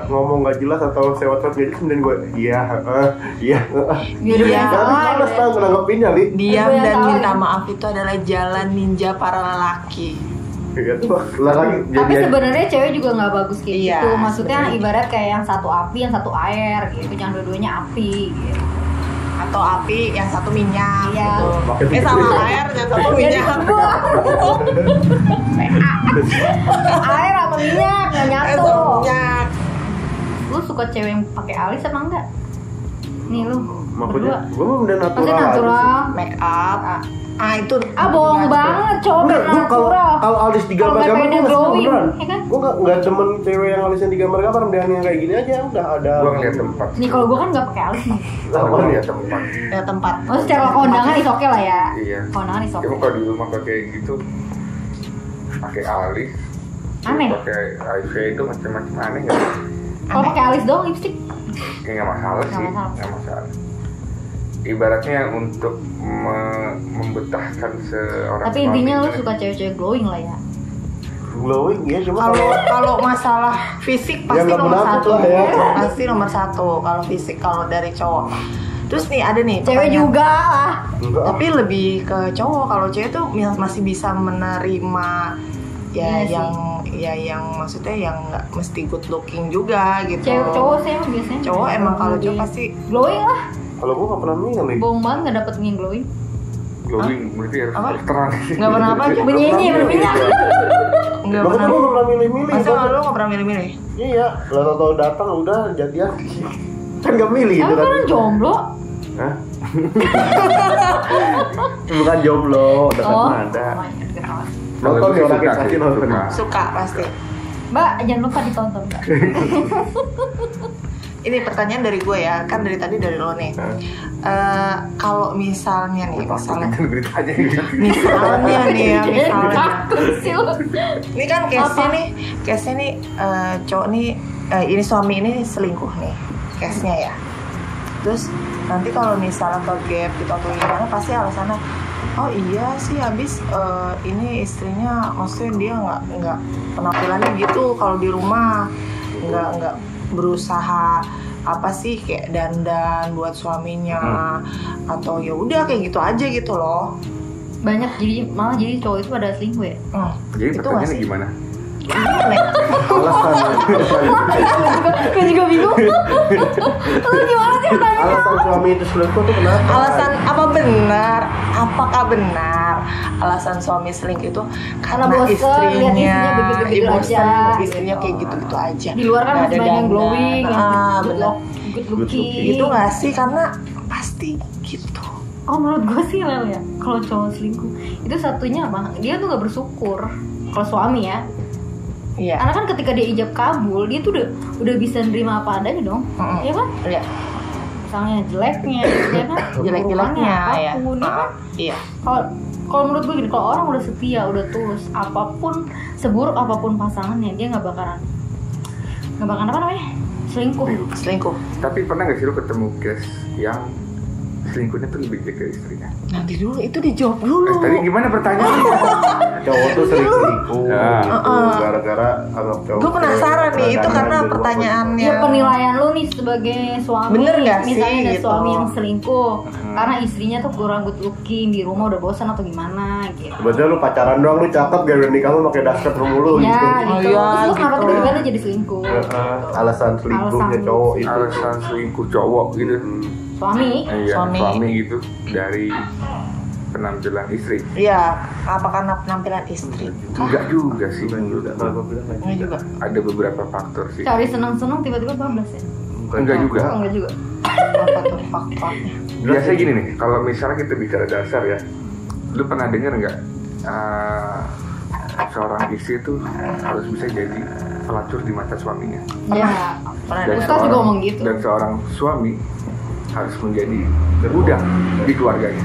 ngomong nggak jelas atau sewot-sewot gitu, kemudian gue iya. Biar dia yang salah. Males gitu ya. tau menanggapinnya li. Diam Itu yang dan salah. minta maaf itu adalah jalan ninja para lelaki. Iya tuh, lagi Tapi jadi sebenarnya cewek juga nggak bagus kayak Iya, gitu. Maksudnya sebenarnya. ibarat kayak yang satu api, yang satu air gitu. Jangan dua-duanya api gitu. Atau api yang satu minyak Iya. gitu. Sama air yang satu minyak. Air apa minyak nggak nyatu. Sama minyak. Lu suka cewek yang pakai alis apa enggak? Nih lu maksudnya berdua. gue mau udah natural. Maksudnya natural. Make up. Itu Bohong banget, cowok Enggak, gue natural. kalau alis digambar-gambar Kalau gue pengen nggak glowing, beneran. ya kan? Gue nggak demen cewek yang alisnya digambar-gambar, dan yang kayak gini aja udah ada. Gua ngeliat tempat. Nih kalau gua kan nggak pakai alis nih. Gua Apa nih? ngeliat tempat. ya tempat. Oh secara kondangan is oke lah ya. Iya. Kondangan is oke. Cuma kalau di rumah pakai gitu, pakai alis, Aneh. pakai eyeshadow macam-macam aneh nggak? Kalau pakai alis doang lipstick. Ya nggak masalah Nggak sih, masalah. nggak masalah. Ibaratnya untuk membetahkan seorang Tapi intinya lu suami. suka cewek-cewek glowing lah ya. Glowing ya, cuma Kalau masalah fisik pasti nggak nomor menakut satu. lah ya. Pasti nomor satu kalau fisik kalau dari cowok. Terus nih ada nih Cewek pertanyaan. juga lah. enggak. Tapi lebih ke cowok. Kalau cewek tuh masih bisa menerima ya Iya yang maksudnya yang nggak mesti good looking juga gitu. Cewek cowok sih emang biasanya. Cowok emang kalau Lebih cowok pasti glowing lah. Kalau gue nggak pernah milih. Bohong banget nggak dapet yang glowing. Glowing berarti harus Apa? terang. nggak pernah apa aja. Benyenyi berminyak. Nggak Bahkan pernah. gue nggak pernah milih-milih. Masa lu nggak pernah milih-milih? Iya, lalu tau datang udah jadian. Kan nggak milih itu Tapi kan. kan jomblo. Hah? Bukan jomblo, udah Oh. kan ada. Oh my God, ketawa. Nonton Kalau ya gue orang suka kasih sih, nonton. suka. Suka pasti. Mbak jangan lupa ditonton Mbak. Ini pertanyaan dari gue ya, kan dari tadi dari lo nih. Kalau misalnya nih, misalnya Kan beritanya gitu. misalnya nih ya, misalnya. Takut sih lu. Ini kan case-nya nih cowok nih, ini suami ini selingkuh nih, case-nya ya. Terus nanti kalau misalnya ke gap gitu atau gimana, pasti alasannya, oh iya sih habis ini istrinya, maksudnya dia nggak penampilannya gitu kalau di rumah, nggak berusaha apa sih kayak dandan buat suaminya atau ya udah kayak gitu aja gitu loh. Banyak malah jadi cowok itu pada selingkuh ya. Jadi Itu pertanyaannya masih- gimana? Gimana ya? Alasan Gue juga bingung. Lu gimana sih pertanyaannya? alasan suami itu selingkuh tuh kenapa? Alasan apakah benar alasan suami selingkuh itu karena bosen, lihat istrinya istrinya begitu-begitu bosen, aja, istrinya gitu. kayak gitu-gitu aja. Di luar kan Nggak masih ada banyak yang dandan. glowing, yang benar. good looking. Itu nggak sih, karena pasti gitu. Oh menurut gue sih Lel ya, kalau cowok selingkuh itu satunya apa? Dia tuh gak bersyukur. Kalau suami ya, Iya. karena kan ketika dia ijab kabul, dia tuh udah bisa nerima apa adanya dong, ya kan? Iya. Misalnya jeleknya, ya kan? Jelek-jeleknya ya. Apapun, ya kan? Iya. Kalau menurut gue gini, kalau orang udah setia, udah tulus, apapun seburuk apapun pasangannya, dia nggak bakalan apa namanya selingkuh. Selingkuh. Tapi pernah nggak sih lu ketemu case yang selingkuhnya tuh lebih gede ke istrinya? Nanti dulu itu dijawab dulu. Tadi gimana pertanyaannya? Cowok tuh sering selingkuh Nah. gitu, gara-gara anggap cowok Gue penasaran nih, itu karena pertanyaan ya penilaian lu nih sebagai suami. Bener gak sih? Misalnya ada gitu. suami yang selingkuh karena istrinya tuh kurang good looking, di rumah udah bosan atau gimana gitu. Sebetulnya lu pacaran doang, lu cakep gak udah nikah lu pakai dasar mulu Ya gitu. gitu. Iya, Terus lu kenapa gitu. tiba-tiba lu jadi selingkuh? Alasan selingkuhnya cowok itu. Alasan selingkuh cowok gitu. Suami. Iya, Suami. suami gitu dari penampilan istri. Iya, apakah penampilan istri? Enggak juga sih menurut Kalau gua. gue bilang nggak Enggak juga. Ada beberapa faktor sih. Cari senang-senang tiba-tiba bablas ya? Enggak juga. Oh, enggak juga. Apa tuh faktornya? Biasanya gini nih, kalau misalnya kita bicara dasar ya, lu pernah dengar nggak seorang istri itu harus bisa jadi pelacur di mata suaminya, Ya. Pernah Ustaz juga ngomong gitu. dan seorang suami harus menjadi gudang di keluarganya.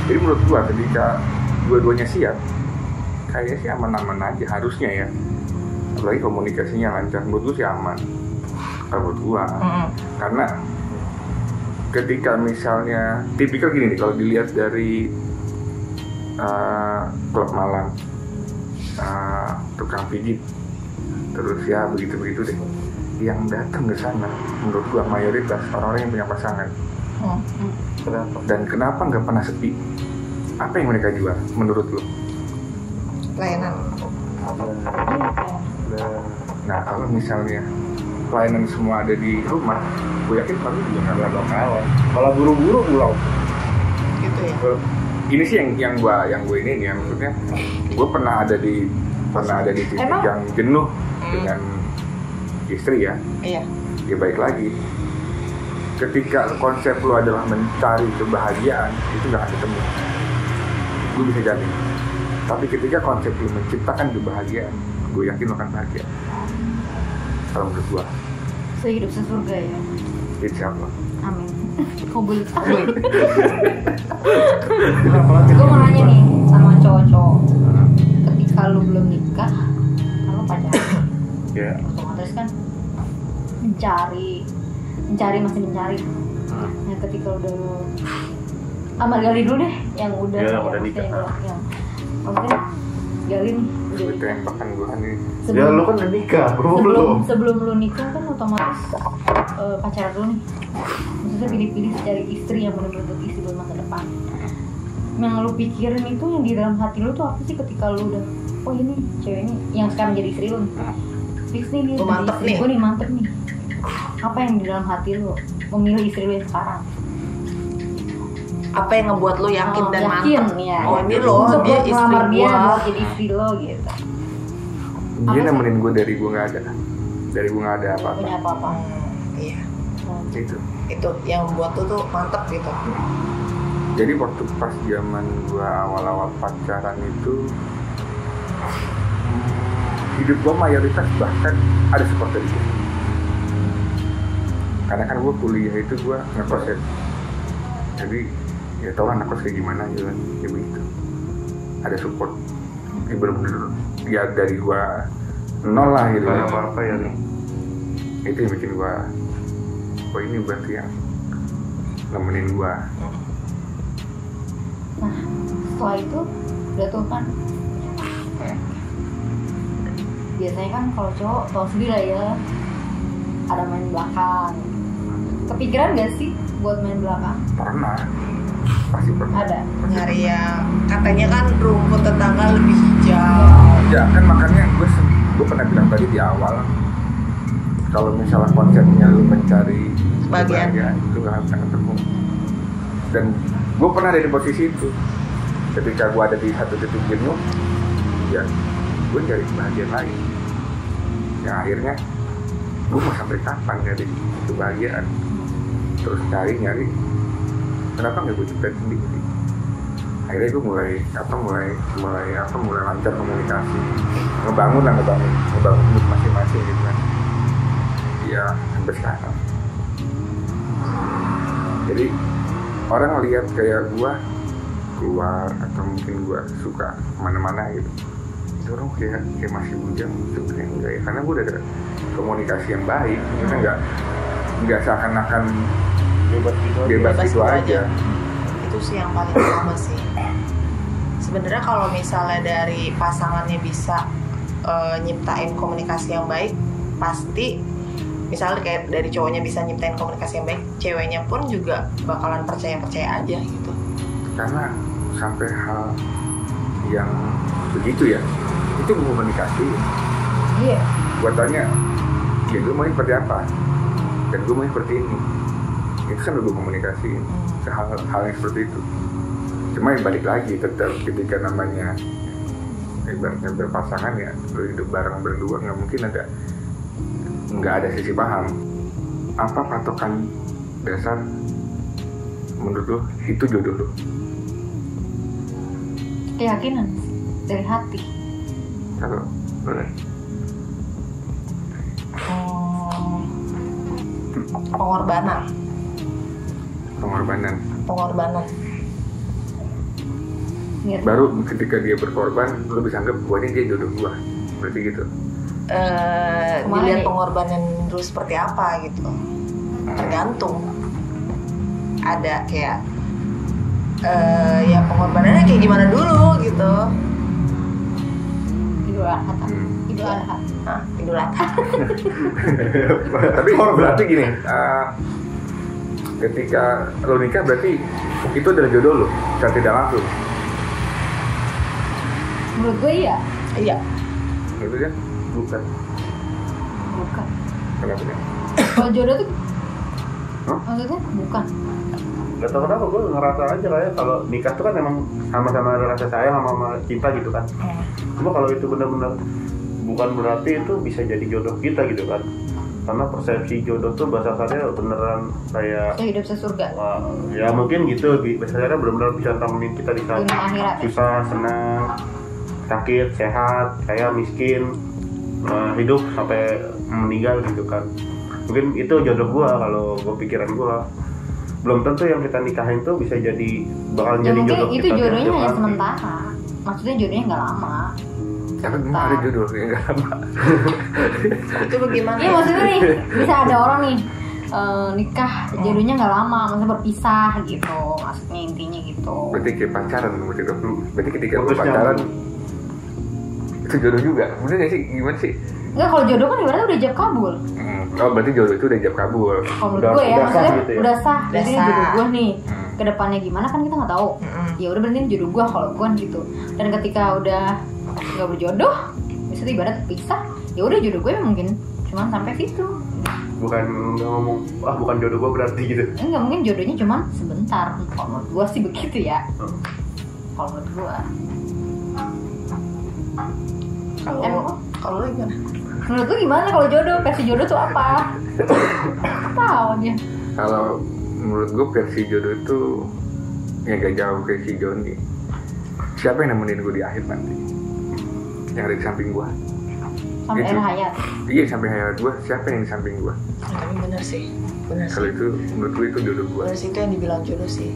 Jadi menurut gua ketika dua-duanya siap, kayaknya sih aman-aman aja harusnya ya. Apalagi komunikasinya lancar, menurut gua sih aman. Kalau menurut gua, karena ketika misalnya tipikal gini nih, kalau dilihat dari klub malam, tukang pijit, terus ya begitu-begitu deh, yang datang ke sana menurut gua mayoritas orang-orang yang punya pasangan. Dan kenapa nggak pernah sepi? Apa yang mereka jual menurut lo? Pelayanan. Nah kalau misalnya pelayanan semua ada di rumah, gue yakin kamu juga nggak bakalan, malah buru-buru pulang. Gitu ya. Ini sih yang gue ini ya, maksudnya gue pernah ada di titik yang jenuh dengan istri ya. Iya. Ya baik lagi, ketika konsep lo adalah mencari kebahagiaan, itu nggak akan ketemu. Gue bisa jamin. Tapi ketika konsep lo menciptakan kebahagiaan, gue yakin lo akan bahagia. Kalau menurut gue. Sehidup sesurga ya. Insya Allah. Amin. Kabul. Gue mau nanya nih sama cowok-cowok. Ketika lu belum nikah, lu pacaran. Ya. Otomatis kan masih mencari. Nah ketika udah Amar gali dulu deh yang udah Ya, udah nikah. Yang maksudnya gali nih udah Itu nikah. yang bahkan gue kan ini. Ya lu kan udah nikah, belum. Sebelum lu nikah kan otomatis pacaran dulu nih. Maksudnya pilih-pilih cari istri yang benar-benar isi buat masa depan. Yang lu pikirin itu yang di dalam hati lu tuh apa sih ketika lu udah ini cewek ini yang sekarang jadi istri lu. Fix nih dia. Mantep nih. Gue nih mantep nih. Apa yang di dalam hati lu memilih istri lu yang sekarang? Apa yang ngebuat lo yakin dan yakin, mantap? ya. Oh ini loh, Untuk dia buat istri ngelamar dia gua. buat jadi istri lo gitu. Dia Apa sih? nemenin gue dari gue nggak ada. Dari gue nggak ada apa-apa. Punya apa-apa. Iya. Itu. Itu yang buat lo tuh mantep gitu. Jadi waktu pas zaman gue awal-awal pacaran itu, hidup gue mayoritas bahkan ada support dari dia. Karena kan gue kuliah itu gue ngekos ya. Jadi ya tau kan ngekos kayak gimana gitu kan. Ya begitu. Ada support. Ya bener-bener ya dari gue nol lah gitu. Gak ada apa-apa ya nih. Itu yang bikin gue, oh ini berarti yang nemenin gue. Nah, setelah itu udah tuh kan biasanya kan kalau cowok tau sendiri lah ya ada main belakang. Kepikiran gak sih buat main belakang? Pernah, pasti pernah. Ada. Nyari yang katanya kan rumput tetangga lebih hijau. Ya kan makanya gue pernah bilang tadi di awal, kalau misalnya konsepnya lu mencari kebahagiaan, itu gak akan ketemu. Dan gue pernah ada di posisi itu. Ketika gue ada di satu titik jenuh, ya gue cari kebahagiaan lain. Yang akhirnya gue mau sampai kapan nyari kebahagiaan? Terus nyari, kenapa nggak gue ciptain sendiri? Akhirnya gue mulai lancar komunikasi, ngebangun hidup masing-masing gitu kan. Ya sampai sekarang. Jadi orang lihat kayak gue keluar atau mungkin gue suka kemana-mana gitu, itu orang kayak masih bujang gitu, kayak enggak ya, karena gue udah ada komunikasi yang baik, kita nggak seakan-akan bebas itu aja. Itu sih yang paling utama sih. Sebenarnya kalau misalnya dari pasangannya bisa nyiptain komunikasi yang baik, pasti misalnya kayak dari cowoknya bisa nyiptain komunikasi yang baik, ceweknya pun juga bakalan percaya aja gitu. Karena sampai hal yang begitu ya, itu komunikasi. Iya. Gua tanya, ya gue mau seperti apa, dan gue mau seperti ini. Itu kan udah komunikasi ke hal yang seperti itu. Cuma yang balik lagi tetap ketika namanya ibaratnya berpasangan ya, lu hidup bareng berdua, nggak ada sisi paham. Apa patokan dasar menurut lu itu jodoh lu? Keyakinan dari hati. Kalau boleh. Pengorbanan. Iya. Baru ketika dia berkorban, lu bisa anggap gua ini dia jodoh gua. Berarti gitu. Dilihat pengorbanan dulu seperti apa gitu. Tergantung. Ada kayak ya pengorbanannya kayak gimana dulu gitu. Idul Adha. Tapi berarti gini, ketika lo nikah berarti itu adalah jodoh lo, secara tidak langsung. Menurut gue iya. Iya. Gitu kan? Bukan. Kenapa nih? Kalau jodoh tuh, Hah? maksudnya bukan. Gak tau kenapa gue ngerasa aja kayak kalau nikah tuh kan emang sama-sama ada rasa sayang sama cinta gitu kan. Cuma kalau itu benar-benar bukan berarti itu bisa jadi jodoh kita gitu kan. Karena persepsi jodoh tuh berdasarkannya beneran kayak Hidup sesurga. ya mungkin gitu, biasanya benar-benar bisa temenin kita di saat Dunia akhirat. susah, senang, sakit, sehat, kaya, miskin, hidup sampai meninggal gitu kan. Mungkin itu jodoh gua kalau gua pikiran gua. Belum tentu yang kita nikahin tuh bisa jadi bakal Ya jadi mungkin jodoh itu kita. jodohnya hanya nanti. sementara. Maksudnya jodohnya nggak lama. Tapi memang ada jodoh yang gak lama. Itu bagaimana? Iya maksudnya nih bisa ada orang nih nikah jodohnya nggak lama, maksudnya berpisah gitu. Maksudnya intinya gitu. Berarti kayak pacaran, berarti ketika lu Bagus pacaran nyambung. itu jodoh juga. Bener gak sih? Gimana sih? Enggak, kalau jodoh kan ibaratnya udah ijab kabul. Oh berarti jodoh itu udah ijab kabul. Kalau menurut Udah- gue ya, udah sah maksudnya gitu ya? udah sah. Jadi Udah sah. jodoh gue nih. Hmm. Kedepannya gimana kan kita nggak tahu. Ya udah berarti ini jodoh gue kalau gue kan gitu. Dan ketika udah nggak berjodoh, misalnya ibarat pisah, ya udah jodoh gue mungkin cuma sampai situ. Bukan nggak ngomong bukan jodoh gua berarti gitu. Enggak, mungkin jodohnya cuma sebentar. Kalau menurut gue sih begitu ya. Kalau menurut gue. Kalau lu gimana? Menurut lu gimana kalau jodoh? Versi jodoh tuh apa? Tahu dia. Kalau menurut gue versi jodoh itu ya gak jauh versi Joni. Siapa yang nemenin gue di akhir nanti? Yang ada di samping gue. Sampai Itu. akhir hayat. Iya sampai hayat gue. Siapa yang di samping gue? Tapi bener sih. Kalau itu menurut gue itu jodoh gue. Bener sih, itu yang dibilang jodoh sih.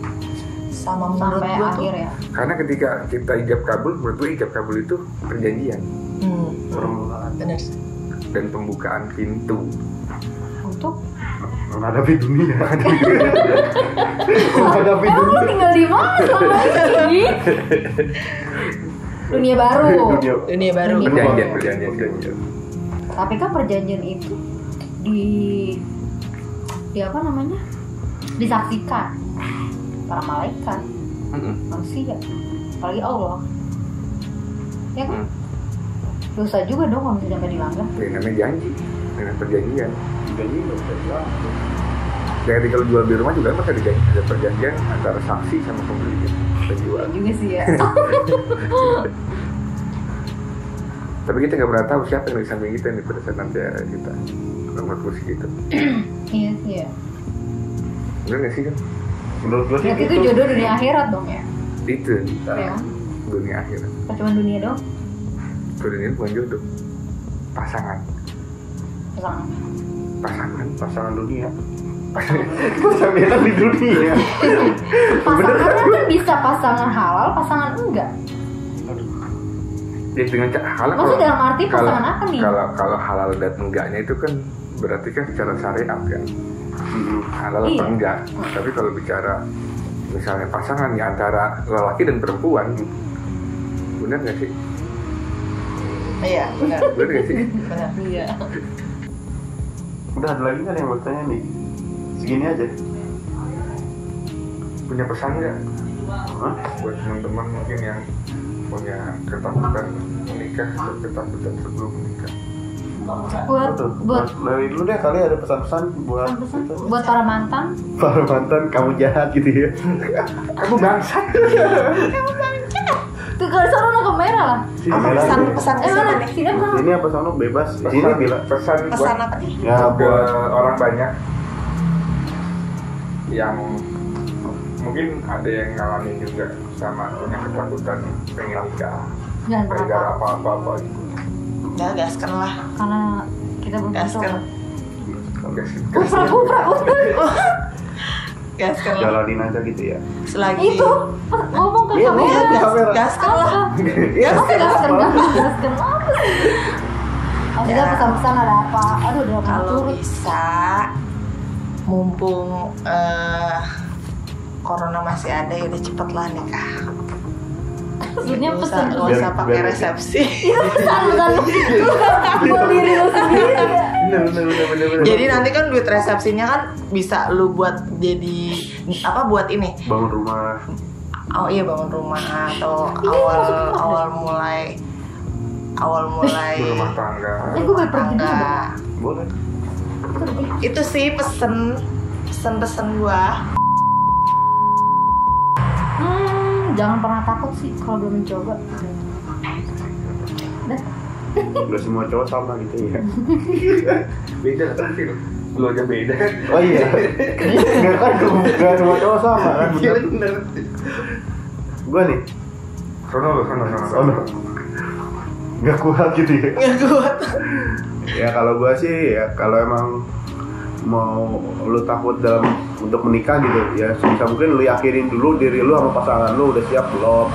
Sama menurut Sampai gue akhir tuh. ya. Karena ketika kita ijab kabul, menurut gue ijab kabul itu perjanjian Permulaan Bener sih. dan pembukaan pintu. Untuk menghadapi dunia. Menghadapi emang lu dunia. tinggal di mana selama ini? Dunia baru. Dunia baru. Dunia Perjanjian. Tapi kan perjanjian itu di apa namanya? Disaksikan para malaikat, manusia, apalagi Allah. Ya kan? Dosa juga dong kalau misalnya sampai dilanggar. Ya namanya janji dengan perjanjian. Jadi nggak bisa bilang. Dan ketika lu jual di rumah juga kan ada perjanjian antara saksi sama pembeli penjual. Ya juga sih ya. Tapi kita nggak pernah tahu siapa yang di samping kita nih pada saat nanti kita nomor kursi gitu. Iya sih ya. Bener nggak sih kan? Menurut gue sih Berarti itu jodoh dunia akhirat dong ya. Itu Ya kan? dunia akhirat. Apa cuma dunia dong? Dunia bukan jodoh, pasangan. pasangan dunia. Pasangan di dunia. Pasangan kan bisa pasangan halal, pasangan enggak. Ya dengan halal. Maksudnya dalam arti pasangan apa nih? Kalau halal dan enggaknya itu kan berarti kan secara syariat kan. Halal Iya. atau enggak. Tapi kalau bicara misalnya pasangan ya antara lelaki dan perempuan, benar nggak sih? Iya, benar. Bener gak sih? Benar. Iya. Udah ada lagi kan yang bertanya nih? Segini aja. Punya pesan nggak? Hah? Buat teman-teman mungkin yang punya ketakutan menikah atau ketakutan sebelum menikah. buat dari dulu deh kali ada pesan-pesan buat itu. buat para mantan. Para mantan kamu jahat gitu ya. Kamu bangsat. Tuh kalau sono kamera lah. Apa Pesan Mana? nih? Sini apa? Ini apa sono bebas. Di sini bilang Pesan Pesan buat apa nih? ya ke buat orang banyak yang mungkin ada yang ngalamin juga sama punya ketakutan pengen nikah Jangan pernah gara-gara tahu. apa-apa gitu. Udah gaskan lah. Karena kita belum Gaskan. Kupra. Gaskan lah. jalanin aja gitu ya. Selagi Itu ngomong ke Iya, kamera. iya, kamera. gaskan lah. Iya. Gaskan apa sih? Maksudnya Ya. pesan-pesan ada apa? Aduh udah mau Kalau turut. bisa mumpung corona masih ada ya udah cepet lah nikah. Maksudnya Nggak pesan usah Biar- pakai biar- resepsi. pesan buat diri lo sendiri. Bener. Jadi nanti kan duit resepsinya kan bisa lu buat jadi apa buat ini. Bangun rumah. Oh iya bangun rumah atau Iya, maksudnya apa? awal mulai Berumah tangga. Gue boleh pergi dulu. tangga. Boleh. Itu sih pesen gua. Jangan pernah takut sih kalau belum mencoba. Udah. Udah semua cowok sama gitu ya. Beda tapi lu aja beda. Oh iya. Enggak kan enggak semua cowok sama kan. Bener. Gua nih. Sono. Oh, no. Nggak kuat gitu ya. Nggak kuat. Ya kalau gua sih ya kalau emang mau lu takut dalam untuk menikah gitu ya sebisa mungkin lu yakinin dulu diri lu sama pasangan lu udah siap belum.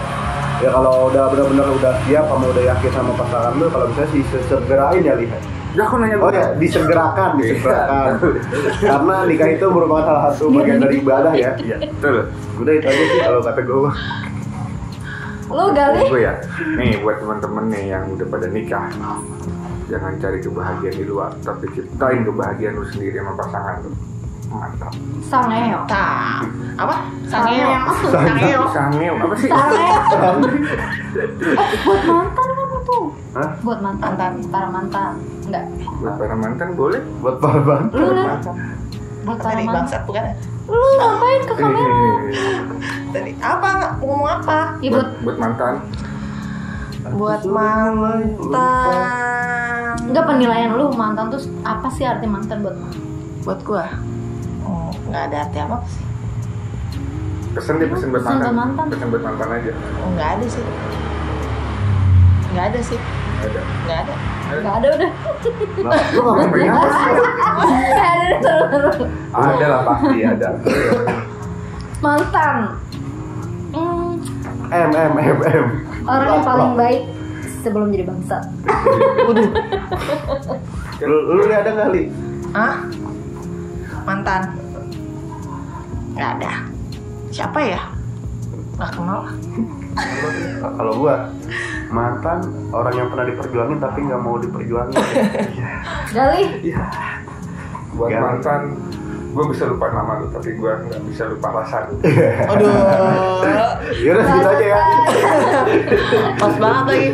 Ya kalau udah benar-benar udah siap sama udah yakin sama pasangan lu kalau bisa sih segerain ya lihat. Ya aku nanya Oh ya disegerakan. Karena nikah itu merupakan salah satu bagian dari ibadah ya. Iya, betul. Udah itu aja sih kalau kata gua. Lo gali? Gue ya. Nih buat teman-teman nih yang udah pada nikah. Jangan cari kebahagiaan di luar, tapi ciptain kebahagiaan lu sendiri sama pasangan lu. Mantap. Sangeo. Apa? Sangeo. Sangeo apa sih? Buat mantan kan itu. Hah? Buat mantan. Para mantan. Enggak. Buat para mantan boleh. Buat para bang. Lu lah. Buat para Tadi mantan. bangsat bukan? Lu ngapain ke kamera? Tadi apa? Ngomong apa? Ya Buat mantan. Buat mantan. enggak penilaian lu mantan tuh apa sih arti mantan buat Buat gua. Nggak ada arti apa sih. Pesan buat Pesan buat mantan. mantan. Pesan buat mantan aja. Nggak ada sih. Nggak ada sih. Ada. Nggak ada. Enggak ada udah. Lu ngapain apa sih? Ada lah pasti ada. Mantan. Orang yang paling baik sebelum jadi bangsat. Lu ada nggak Li? Hah? Mantan? Nggak ada. Siapa ya? Nggak kenal. Kalau gua mantan orang yang pernah diperjuangin tapi nggak mau diperjuangin. Gali. Iya. Buat Gak. mantan, gue bisa lupa nama lu, tapi gue nggak bisa lupa rasa lu. Aduh. Ya udah segitu aja ya. Pas banget lagi.